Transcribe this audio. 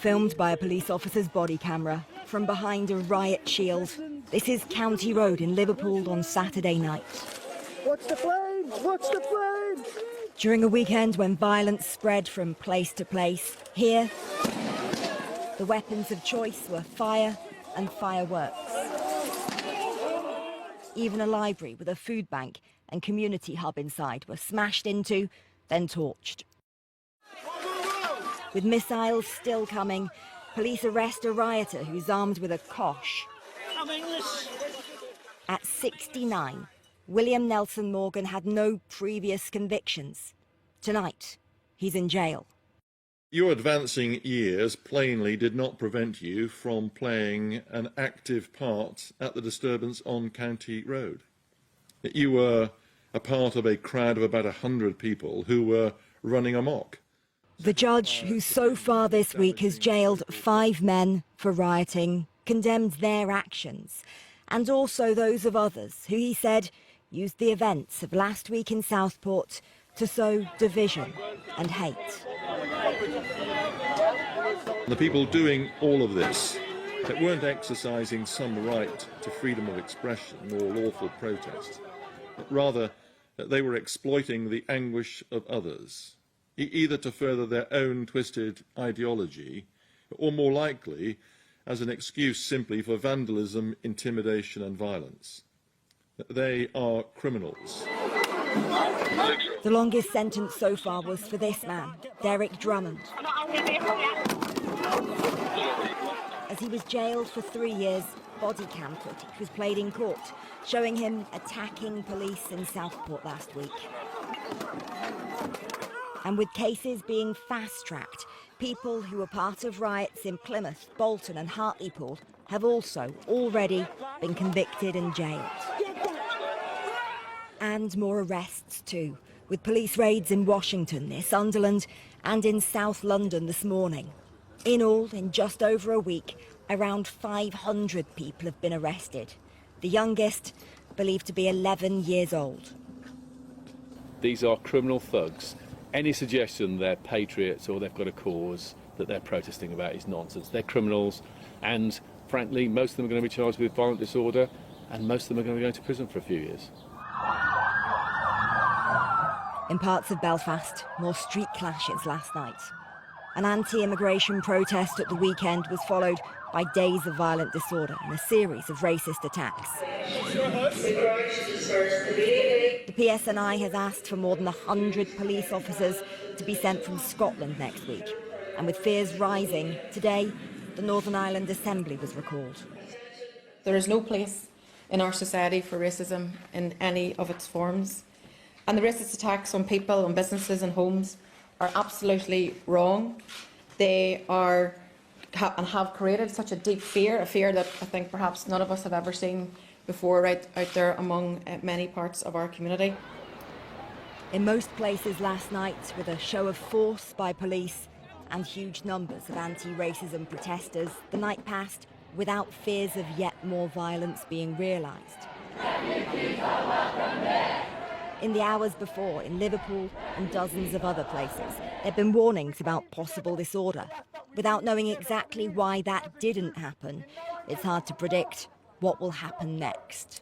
filmed by a police officer's body camera from behind a riot shield. This is County Road in Liverpool on Saturday night. Watch the flames! Watch the flames! During a weekend when violence spread from place to place, here, the weapons of choice were fire and fireworks. Even a library with a food bank and community hub inside were smashed into, then torched. With missiles still coming, police arrest a rioter who's armed with a kosh. At 69, William Nelson Morgan had no previous convictions. Tonight, he's in jail. Your advancing years plainly did not prevent you from playing an active part at the disturbance on County Road. You were a part of a crowd of about 100 people who were running amok. The judge, who so far this week has jailed 5 men for rioting, condemned their actions, and also those of others who, he said, used the events of last week in Southport to sow division and hate. The people doing all of this, that weren't exercising some right to freedom of expression or lawful protest, but rather that they were exploiting the anguish of others, either to further their own twisted ideology, or more likely, as an excuse simply for vandalism, intimidation and violence. They are criminals. The longest sentence so far was for this man, Derek Drummond. As he was jailed for 3 years, body cam footage was played in court, showing him attacking police in Southport last week. And with cases being fast-tracked, people who were part of riots in Plymouth, Bolton and Hartlepool have also already been convicted and jailed. And more arrests too, with police raids in Washington, near Sunderland, and in South London this morning. In all, in just over a week, around 500 people have been arrested. The youngest, believed to be 11 years old. These are criminal thugs. Any suggestion they're patriots or they've got a cause that they're protesting about is nonsense. They're criminals, and frankly, most of them are going to be charged with violent disorder, and most of them are going to go to prison for a few years. In parts of Belfast, more street clashes last night. An anti-immigration protest at the weekend was followed by days of violent disorder and a series of racist attacks. The PSNI has asked for more than 100 police officers to be sent from Scotland next week. And with fears rising, today, the Northern Ireland Assembly was recalled. There is no place in our society for racism in any of its forms. And the racist attacks on people, on businesses and homes are absolutely wrong. They are and have created such a deep fear, a fear that I think perhaps none of us have ever seen before right out there among many parts of our community. In most places last night, with a show of force by police and huge numbers of anti-racism protesters, the night passed without fears of yet more violence being realised. In the hours before, in Liverpool and dozens of other places, there had been warnings about possible disorder. Without knowing exactly why that didn't happen, it's hard to predict what will happen next.